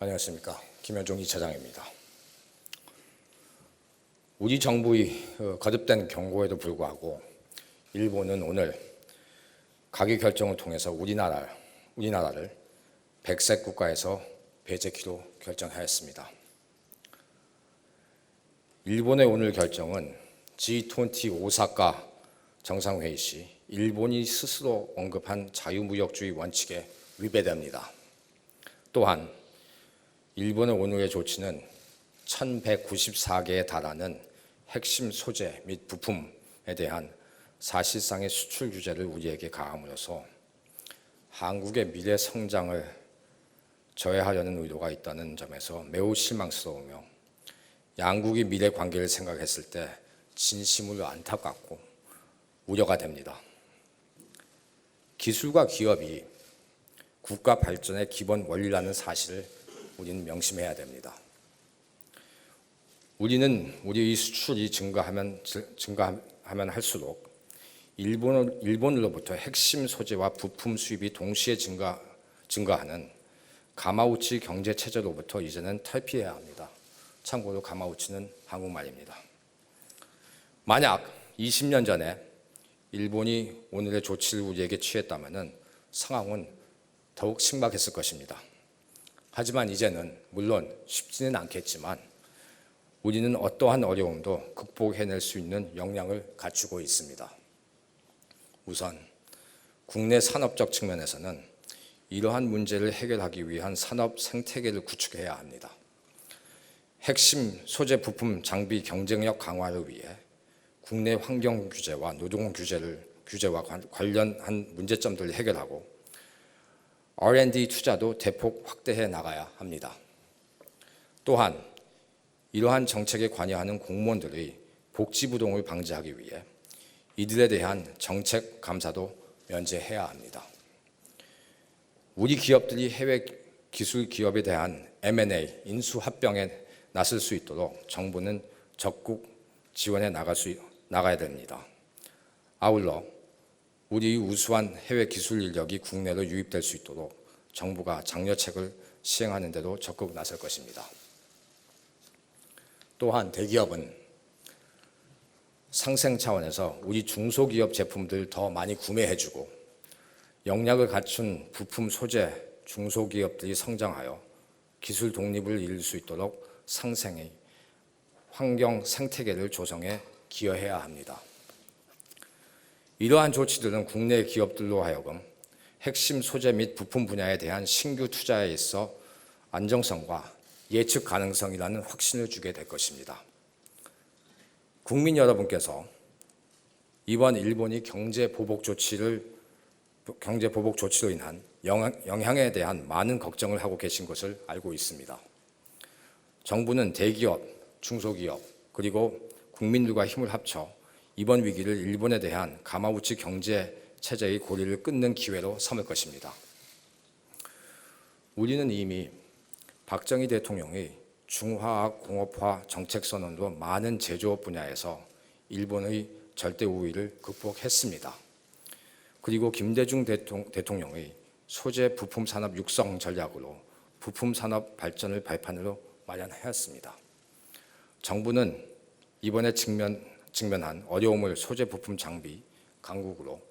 안녕하십니까. 김현종 2차장입니다. 우리 정부의 거듭된 경고에도 불구하고 일본은 오늘 가기 결정을 통해서 우리나라를 백색 국가에서 배제키로 결정하였습니다. 일본의 오늘 결정은 G20 오사카 정상회의 시 일본이 스스로 언급한 자유무역주의 원칙에 위배됩니다. 또한 일본의 오늘의 조치는 1194개에 달하는 핵심 소재 및 부품에 대한 사실상의 수출 규제를 우리에게 가함으로써 한국의 미래 성장을 저해하려는 의도가 있다는 점에서 매우 실망스러우며 양국의 미래 관계를 생각했을 때 진심으로 안타깝고 우려가 됩니다. 기술과 기업이 국가 발전의 기본 원리라는 사실을 우리는 명심해야 됩니다. 우리는 우리의 수출이 증가하면 할수록 일본으로부터 핵심 소재와 부품 수입이 동시에 증가하는 가마우치 경제 체제로부터 이제는 탈피해야 합니다. 참고로 가마우치는 한국말입니다. 만약 20년 전에 일본이 오늘의 조치를 우리에게 취했다면 상황은 더욱 심각했을 것입니다. 하지만 이제는 물론 쉽지는 않겠지만 우리는 어떠한 어려움도 극복해낼 수 있는 역량을 갖추고 있습니다. 우선 국내 산업적 측면에서는 이러한 문제를 해결하기 위한 산업 생태계를 구축해야 합니다. 핵심 소재 부품 장비 경쟁력 강화를 위해 국내 환경 규제와 노동 규제와 관련한 문제점들을 해결하고 R&D 투자도 대폭 확대해 나가야 합니다. 또한 이러한 정책에 관여하는 공무원들의 복지부동을 방지하기 위해 이들에 대한 정책 감사도 면제해야 합니다. 우리 기업들이 해외 기술 기업에 대한 M&A, 인수합병에 나설 수 있도록 정부는 적극 지원해 나가야 됩니다. 아울러 우리의 우수한 해외 기술 인력이 국내로 유입될 수 있도록 정부가 장려책을 시행하는 데도 적극 나설 것입니다. 또한 대기업은 상생 차원에서 우리 중소기업 제품들 더 많이 구매해주고 역량을 갖춘 부품 소재 중소기업들이 성장하여 기술 독립을 이룰 수 있도록 상생의 환경 생태계를 조성해 기여해야 합니다. 이러한 조치들은 국내 기업들로 하여금 핵심 소재 및 부품 분야에 대한 신규 투자에 있어 안정성과 예측 가능성이라는 확신을 주게 될 것입니다. 국민 여러분께서 이번 일본이 경제 보복 조치로 인한 영향에 대한 많은 걱정을 하고 계신 것을 알고 있습니다. 정부는 대기업, 중소기업, 그리고 국민들과 힘을 합쳐 이번 위기를 일본에 대한 가마우치 경제 체제의 고리를 끊는 기회로 삼을 것입니다. 우리는 이미 박정희 대통령의 중화학 공업화 정책 선언으로 많은 제조업 분야에서 일본의 절대 우위를 극복했습니다. 그리고 김대중 대통령의 소재 부품 산업 육성 전략으로 부품 산업 발전을 발판으로 마련하였습니다. 정부는 이번에 직면한 어려움을 소재 부품 장비 강국으로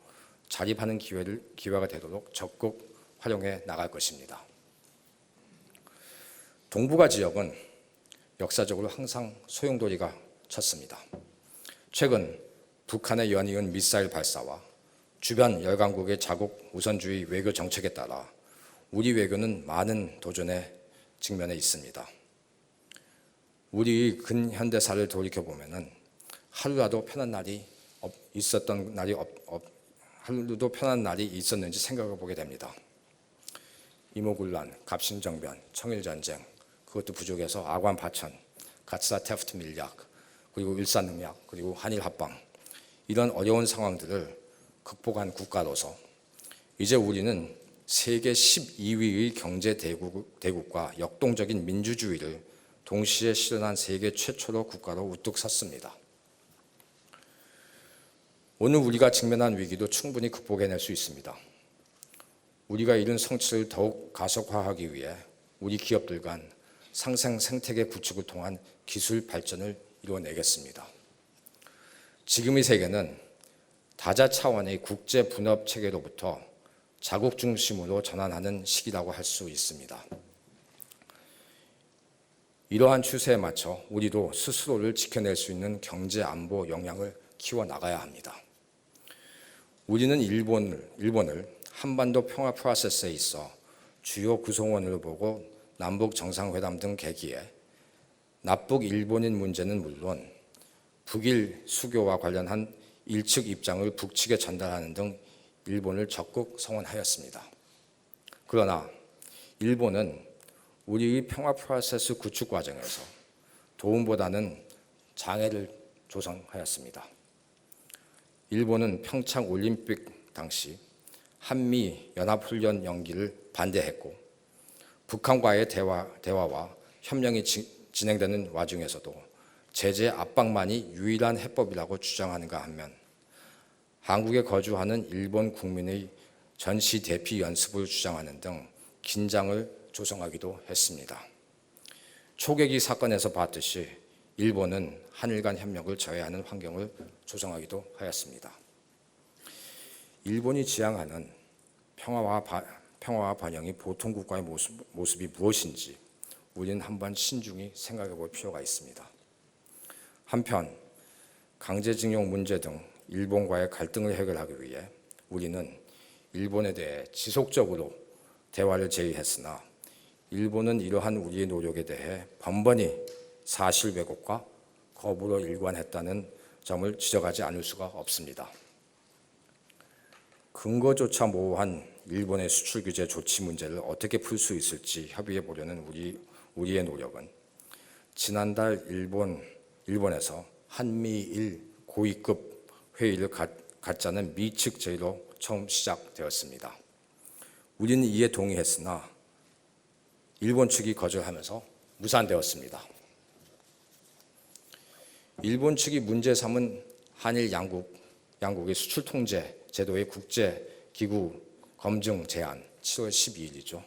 자립하는 기회가 되도록 적극 활용해 나갈 것입니다. 동북아 지역은 역사적으로 항상 소용돌이가 쳤습니다. 최근 북한의 연이은 미사일 발사와 주변 열강국의 자국 우선주의 외교 정책에 따라 우리 외교는 많은 도전에 직면해 있습니다. 우리 근현대사를 돌이켜보면 하루도 편한 날이 있었는지 생각해 보게 됩니다. 이모군란, 갑신정변, 청일전쟁, 그것도 부족해서 아관 파천, 가츠라 테프트 밀약, 그리고 일산능력, 그리고 한일 합방, 이런 어려운 상황들을 극복한 국가로서 이제 우리는 세계 12위의 경제 대국과 역동적인 민주주의를 동시에 실현한 세계 최초로 국가로 우뚝 섰습니다. 오늘 우리가 직면한 위기도 충분히 극복해낼 수 있습니다. 우리가 이룬 성취를 더욱 가속화하기 위해 우리 기업들 간 상생 생태계 구축을 통한 기술 발전을 이루어내겠습니다. 지금의 세계는 다자 차원의 국제 분업 체계로부터 자국 중심으로 전환하는 시기라고 할 수 있습니다. 이러한 추세에 맞춰 우리도 스스로를 지켜낼 수 있는 경제 안보 역량을 키워나가야 합니다. 우리는 일본을 한반도 평화 프로세스에 있어 주요 구성원으로 보고 남북 정상회담 등 계기에 납북 일본인 문제는 물론 북일 수교와 관련한 일측 입장을 북측에 전달하는 등 일본을 적극 성원하였습니다. 그러나 일본은 우리의 평화 프로세스 구축 과정에서 도움보다는 장애를 조성하였습니다. 일본은 평창 올림픽 당시 한미 연합훈련 연기를 반대했고 북한과의 대화와 협력이 진행되는 와중에서도 제재 압박만이 유일한 해법이라고 주장하는가 하면 한국에 거주하는 일본 국민의 전시 대피 연습을 주장하는 등 긴장을 조성하기도 했습니다. 초계기 사건에서 봤듯이 일본은 한일 간 협력을 저해하는 환경을 조성하기도 하였습니다. 일본이 지향하는 평화와 번영이 보통 국가의 모습이 무엇인지 우리는 한번 신중히 생각해 볼 필요가 있습니다. 한편 강제징용 문제 등 일본과의 갈등을 해결하기 위해 우리는 일본에 대해 지속적으로 대화를 제의했으나 일본은 이러한 우리의 노력에 대해 번번이 사실 왜곡과 거부로 일관했다는 점을 지적하지 않을 수가 없습니다. 근거조차 모호한 일본의 수출 규제 조치 문제를 어떻게 풀 수 있을지 협의해 보려는 우리의 노력은 지난달 일본에서 한미일 고위급 회의를 갖자는 미측 제의로 처음 시작되었습니다. 우리는 이에 동의했으나 일본 측이 거절하면서 무산되었습니다. 일본 측이 문제 삼은 한일 양국의 수출 통제 제도의 국제 기구 검증 제안 7월 12일이죠.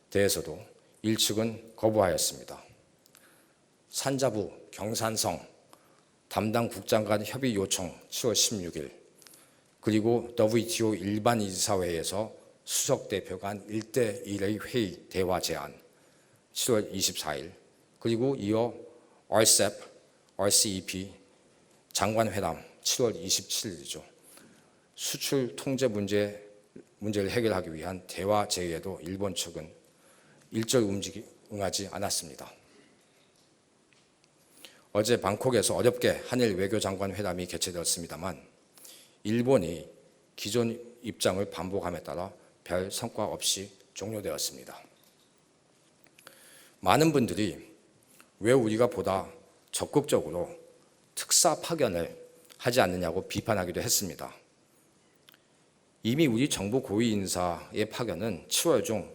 대해서도 일측은 거부하였습니다. 산자부 경산성 담당 국장 간 협의 요청 7월 16일 그리고 WTO 일반 이사회에서 수석 대표 간 1대1의 회의 대화 제안 7월 24일 그리고 이어 RCEP 장관회담 7월 27일이죠. 수출 통제 문제를 해결하기 위한 대화 제의에도 일본 측은 일절 응하지 않았습니다. 어제 방콕에서 어렵게 한일 외교장관 회담이 개최되었습니다만 일본이 기존 입장을 반복함에 따라 별 성과 없이 종료되었습니다. 많은 분들이 왜 우리가 보다 적극적으로 특사 파견을 하지 않느냐고 비판하기도 했습니다. 이미 우리 정부 고위 인사의 파견은 7월 중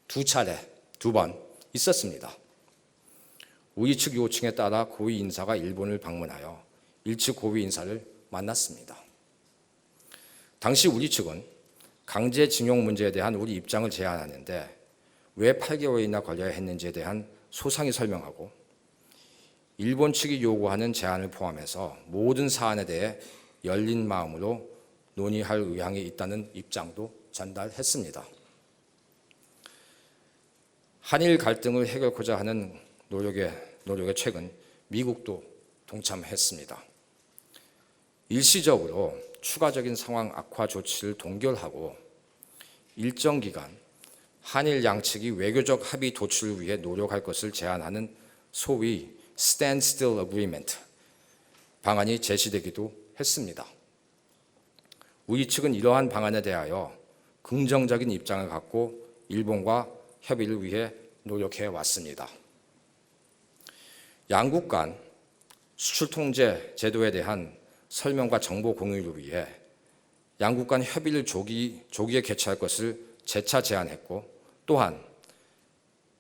2번 있었습니다. 우리 측 요청에 따라 고위 인사가 일본을 방문하여 일측 고위 인사를 만났습니다. 당시 우리 측은 강제징용 문제에 대한 우리 입장을 제안하는데 왜 8개월이나 걸려야 했는지에 대한 소상히 설명하고 일본 측이 요구하는 제안을 포함해서 모든 사안에 대해 열린 마음으로 논의할 의향이 있다는 입장도 전달했습니다. 한일 갈등을 해결하고자 하는 노력에 최근 미국도 동참했습니다. 일시적으로 추가적인 상황 악화 조치를 동결하고 일정 기간 한일 양측이 외교적 합의 도출을 위해 노력할 것을 제안하는 소위 Standstill Agreement 방안이 제시되기도 했습니다. 우리 측은 이러한 방안에 대하여 긍정적인 입장을 갖고 일본과 협의를 위해 노력해 왔습니다. 양국 간 수출 통제 제도에 대한 설명과 정보 공유를 위해 양국 간 협의를 조기에 개최할 것을 재차 제안했고 또한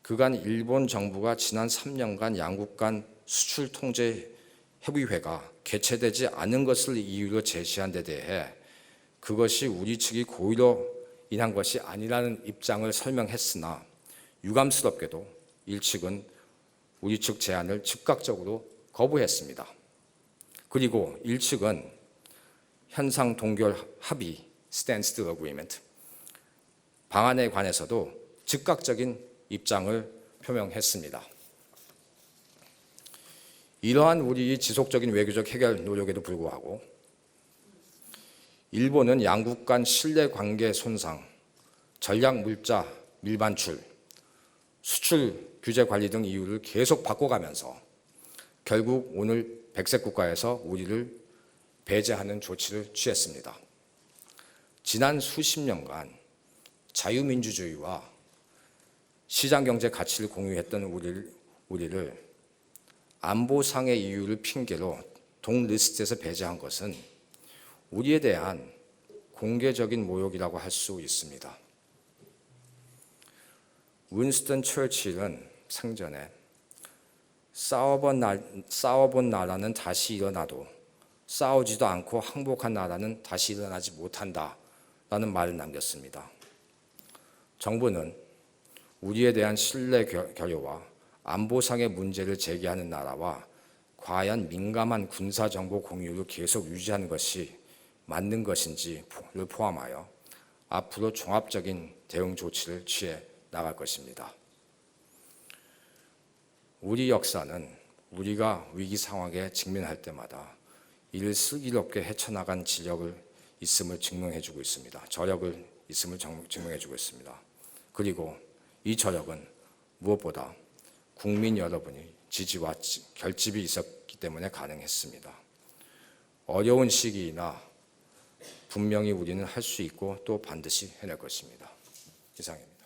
그간 일본 정부가 지난 3년간 양국 간 수출 통제 협의회가 개최되지 않은 것을 이유로 제시한 데 대해 그것이 우리 측이 고의로 인한 것이 아니라는 입장을 설명했으나 유감스럽게도 일측은 우리 측 제안을 즉각적으로 거부했습니다. 그리고 일측은 현상 동결 합의 (Standstill Agreement) 방안에 관해서도 즉각적인 입장을 표명했습니다. 이러한 우리의 지속적인 외교적 해결 노력에도 불구하고 일본은 양국 간 신뢰관계 손상, 전략 물자 밀반출, 수출 규제 관리 등 이유를 계속 바꿔가면서 결국 오늘 백색 국가에서 우리를 배제하는 조치를 취했습니다. 지난 수십 년간 자유민주주의와 시장경제 가치를 공유했던 우리를 안보상의 이유를 핑계로 동리스트에서 배제한 것은 우리에 대한 공개적인 모욕이라고 할 수 있습니다. 윈스턴 처칠은 생전에 싸워본 나라는 다시 일어나도 싸우지도 않고 항복한 나라는 다시 일어나지 못한다 라는 말을 남겼습니다. 정부는 우리에 대한 신뢰 결여와 안보상의 문제를 제기하는 나라와 과연 민감한 군사정보 공유를 계속 유지하는 것이 맞는 것인지를 포함하여 앞으로 종합적인 대응 조치를 취해 나갈 것입니다. 우리 역사는 우리가 위기 상황에 직면할 때마다 이를 슬기롭게 헤쳐나간 지력을 있음을 증명해주고 있습니다. 저력을 있음을 증명해주고 있습니다. 그리고 이 저력은 무엇보다 국민 여러분의 지지와 결집이 있었기 때문에 가능했습니다. 어려운 시기이나 분명히 우리는 할 수 있고 또 반드시 해낼 것입니다. 이상입니다.